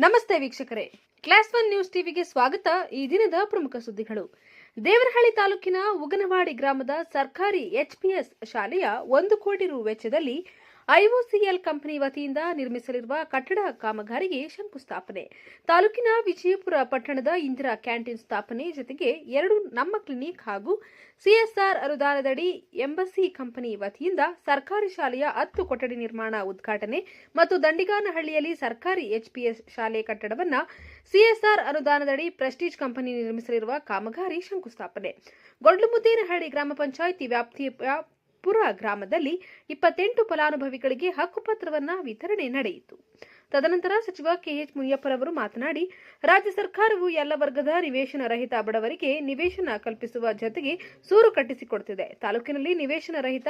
ನಮಸ್ತೆ ವೀಕ್ಷಕರೇ, class 1 news ಟಿವಿಗೆ ಸ್ವಾಗತ. ಈ ದಿನದ ಪ್ರಮುಖ ಸುದ್ದಿಗಳು. ದೇವರಹಳ್ಳಿ ತಾಲೂಕಿನ ಉಗನವಾಡಿ ಗ್ರಾಮದ ಸರ್ಕಾರಿ ಎಚ್ಪಿಎಸ್ ಶಾಲೆಯ 1 ಕೋಟಿ ರು ವೆಚ್ಚದಲ್ಲಿ ಐಒಸಿಎಲ್ ಕಂಪನಿ ವತಿಯಿಂದ ನಿರ್ಮಿಸಲಿರುವ ಕಟ್ಟಡ ಕಾಮಗಾರಿಗೆ ಶಂಕುಸ್ಥಾಪನೆ. ತಾಲೂಕಿನ ವಿಜಯಪುರ ಪಟ್ಟಣದ ಇಂದಿರಾ ಕ್ಯಾಂಟೀನ್ ಸ್ಥಾಪನೆ ಜೊತೆಗೆ 2 ನಮ್ಮ ಕ್ಲಿನಿಕ್ ಹಾಗೂ ಸಿಎಸ್ಆರ್ ಅನುದಾನದಡಿ ಎಂಬಸಿ ಕಂಪನಿ ವತಿಯಿಂದ ಸರ್ಕಾರಿ ಶಾಲೆಯ 10 ಕೊಠಡಿ ನಿರ್ಮಾಣ ಉದ್ಘಾಟನೆ ಮತ್ತು ದಂಡಿಗಾನಹಳ್ಳಿಯಲ್ಲಿ ಸರ್ಕಾರಿ ಎಚ್ಪಿಎಸ್ ಶಾಲೆ ಕಟ್ಟಡವನ್ನು ಸಿಎಸ್ಆರ್ ಅನುದಾನದಡಿ ಪ್ರೆಸ್ಟೀಜ್ ಕಂಪನಿ ನಿರ್ಮಿಸಲಿರುವ ಕಾಮಗಾರಿ ಶಂಕುಸ್ಥಾಪನೆ. ಗೊಡ್ಲುಮುದ್ದೇನಹಳ್ಳಿ ಗ್ರಾಮ ಪಂಚಾಯಿತಿ ವ್ಯಾಪ್ತಿಯ ಪುರ ಗ್ರಾಮದಲ್ಲಿ 28 ಫಲಾನುಭವಿಗಳಿಗೆ ಹಕ್ಕುಪತ್ರವನ್ನು ವಿತರಣೆ ನಡೆಯಿತು. ತದನಂತರ ಸಚಿವ ಕೆಎಚ್ ಮುನಿಯಪ್ಪರವರು ಮಾತನಾಡಿ, ರಾಜ್ಯ ಸರ್ಕಾರವು ಎಲ್ಲ ವರ್ಗದ ನಿವೇಶನ ರಹಿತ ಬಡವರಿಗೆ ನಿವೇಶನ ಕಲ್ಪಿಸುವ ಜೊತೆಗೆ ಸೂರು ಕಟ್ಟಿಸಿಕೊಡುತ್ತಿದೆ. ತಾಲೂಕಿನಲ್ಲಿ ನಿವೇಶನ ರಹಿತ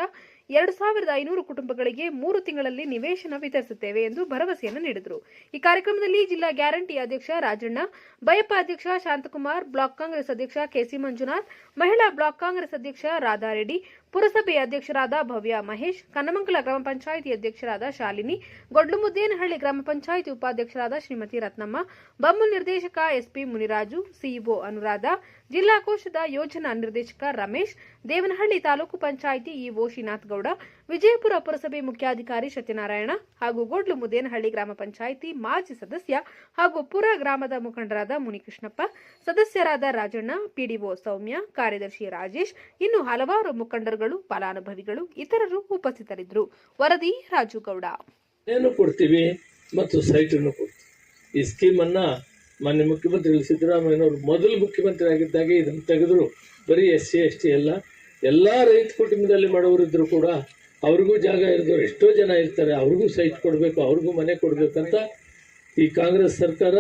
2500 ಕುಟುಂಬಗಳಿಗೆ 3 ತಿಂಗಳಲ್ಲಿ ನಿವೇಶನ ವಿತರಿಸುತ್ತೇವೆ ಎಂದು ಭರವಸೆಯನ್ನು ನೀಡಿದರು. ಈ ಕಾರ್ಯಕ್ರಮದಲ್ಲಿ ಜಿಲ್ಲಾ ಗ್ಯಾರಂಟಿ ಅಧ್ಯಕ್ಷ ರಾಜಣ್ಣ, ಬಯಪ ಅಧ್ಯಕ್ಷ ಶಾಂತಕುಮಾರ್, ಬ್ಲಾಕ್ ಕಾಂಗ್ರೆಸ್ ಅಧ್ಯಕ್ಷ ಕೆಸಿ ಮಂಜುನಾಥ್, ಮಹಿಳಾ ಬ್ಲಾಕ್ ಕಾಂಗ್ರೆಸ್ ಅಧ್ಯಕ್ಷ ರಾಧಾರೆಡ್ಡಿ, ಪುರಸಭೆ ಅಧ್ಯಕ್ಷರಾದ ಭವ್ಯ ಮಹೇಶ್, ಕನ್ನಮಂಗಲ ಗ್ರಾಮ ಪಂಚಾಯಿತಿ ಅಧ್ಯಕ್ಷರಾದ ಶಾಲಿನಿ, ಗೊಡ್ಲುಮುದ್ದೇನಹಳ್ಳಿ ಗ್ರಾಮ ಪಂಚಾಯಿತಿ ಉಪಾಧ್ಯಕ್ಷರಾದ ಶ್ರೀಮತಿ ರತ್ನಮ್ಮ, ಬಮ್ಮು ನಿರ್ದೇಶಕ ಎಸ್ಪಿ ಮುನಿರಾಜು, ಸಿಇಒ ಅನುರಾಧ, ಜಿಲ್ಲಾ ಕೋಶದ ಯೋಜನಾ ನಿರ್ದೇಶಕ ರಮೇಶ್, ದೇವನಹಳ್ಳಿ ತಾಲೂಕು ಪಂಚಾಯಿತಿ ಇಒ ಶ್ರೀನಾಥ್ ಗೌಡ, ವಿಜಯಪುರ ಪುರಸಭೆ ಮುಖ್ಯಾಧಿಕಾರಿ ಸತ್ಯನಾರಾಯಣ ಹಾಗೂ ಗೊಡ್ಲುಮುದ್ದೇನಹಳ್ಳಿ ಗ್ರಾಮ ಪಂಚಾಯಿತಿ ಮಾಜಿ ಸದಸ್ಯ ಹಾಗೂ ಪುರ ಗ್ರಾಮದ ಮುಖಂಡರಾದ ಮುನಿಕೃಷ್ಣಪ್ಪ, ಸದಸ್ಯರಾದ ರಾಜಣ್ಣ, ಪಿಡಿಒ ಸೌಮ್ಯ, ಕಾರ್ಯದರ್ಶಿ ರಾಜೇಶ್, ಇನ್ನು ಹಲವಾರು ಮುಖಂಡರುಗಳು, ಫಲಾನುಭವಿಗಳು ಇತರರು ಉಪಸ್ಥಿತರಿದ್ದರು. ವರದಿ ರಾಜು ಗೌಡ. ಕೊಡ್ತೀವಿ ಮತ್ತು ಸೈಟ್ ಅನ್ನು ಕೊಡ್ತೀವಿ. ಈ ಸ್ಕೀಮ್ ಅನ್ನ ಮಾನ್ಯ ಮುಖ್ಯಮಂತ್ರಿಗಳು ಸಿದ್ದರಾಮಯ್ಯನವರು ಮೊದಲು ಮುಖ್ಯಮಂತ್ರಿ ಆಗಿದ್ದಾಗೆ ಇದನ್ನು ತೆಗೆದ್ರು. ಬರೀ SC ST ಎಲ್ಲ ರೈತ ಕುಟುಂಬದಲ್ಲಿ ಮಾಡೋರಿದ್ರು ಕೂಡ ಅವ್ರಿಗೂ ಜಾಗ ಇರಿದವರು ಎಷ್ಟೋ ಜನ ಇರ್ತಾರೆ, ಅವ್ರಿಗೂ ಸೈಟ್ ಕೊಡಬೇಕು, ಅವ್ರಿಗೂ ಮನೆ ಕೊಡಬೇಕಂತ ಈ ಕಾಂಗ್ರೆಸ್ ಸರ್ಕಾರ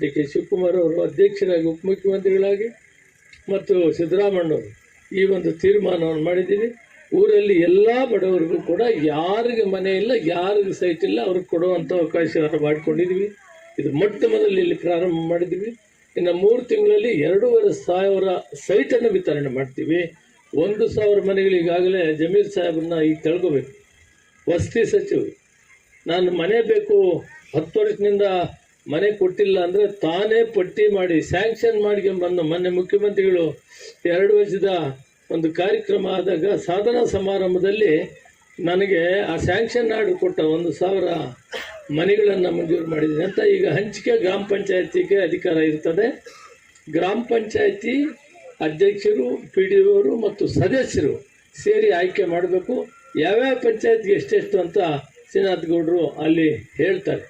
DK ಶಿವಕುಮಾರ್ ಅವರು ಅಧ್ಯಕ್ಷರಾಗಿ ಉಪಮುಖ್ಯಮಂತ್ರಿಗಳಾಗಿ ಮತ್ತು ಸಿದ್ದರಾಮಯ್ಯನವರು ಈ ಒಂದು ತೀರ್ಮಾನವನ್ನು ಮಾಡಿದ್ದೀವಿ. ಊರಲ್ಲಿ ಎಲ್ಲ ಬಡವರಿಗೂ ಕೂಡ ಯಾರಿಗೆ ಮನೆ ಇಲ್ಲ, ಯಾರಿಗೆ ಸೈಟ್ ಇಲ್ಲ, ಅವ್ರಿಗೆ ಕೊಡುವಂಥ ಅವಕಾಶ ಮಾಡಿಕೊಂಡಿದ್ದೀವಿ. ಇದು ಮೊಟ್ಟ ಮೊದಲು ಇಲ್ಲಿ ಪ್ರಾರಂಭ ಮಾಡಿದ್ದೀವಿ. ಇನ್ನು 3 ತಿಂಗಳಲ್ಲಿ 2500 ಸೈಟನ್ನು ವಿತರಣೆ ಮಾಡ್ತೀವಿ. 1000 ಮನೆಗಳು ಈಗಾಗಲೇ ಜಮೀರ್ ಸಾಹೇಬ್ರನ್ನ ಈಗ ತೆಳ್ಕೋಬೇಕು. ವಸತಿ ಸಚಿವರು ನಾನು ಮನೆ ಬೇಕು 10 ವರ್ಷದಿಂದ ಮನೆ ಕೊಟ್ಟಿಲ್ಲ ಅಂದರೆ ತಾನೇ ಪಟ್ಟಿ ಮಾಡಿ ಸ್ಯಾಂಕ್ಷನ್ ಮಾಡ್ಕೊಂಡ್ಬಂದು ಮೊನ್ನೆ ಮುಖ್ಯಮಂತ್ರಿಗಳು 2 ವರ್ಷದ ಒಂದು ಕಾರ್ಯಕ್ರಮ ಆದಾಗ ಸಾಧನಾ ಸಮಾರಂಭದಲ್ಲಿ ನನಗೆ ಆ ಸ್ಯಾಂಕ್ಷನ್ ಆರ್ಡರ್ ಕೊಟ್ಟ 1000 ಮನೆಗಳನ್ನು ಮಂಜೂರು ಮಾಡಿದ್ದೀನಿ ಅಂತ. ಈಗ ಹಂಚಿಕೆ ಗ್ರಾಮ ಪಂಚಾಯತಿಗೆ ಅಧಿಕಾರ ಇರ್ತದೆ. ಗ್ರಾಮ ಪಂಚಾಯತಿ ಅಧ್ಯಕ್ಷರು, PDO ಮತ್ತು ಸದಸ್ಯರು ಸೇರಿ ಆಯ್ಕೆ ಮಾಡಬೇಕು. ಯಾವ್ಯಾವ ಪಂಚಾಯತ್ಗೆ ಎಷ್ಟೆಷ್ಟು ಅಂತ ಶ್ರೀನಾಥ್ ಗೌಡರು ಅಲ್ಲಿ ಹೇಳ್ತಾರೆ.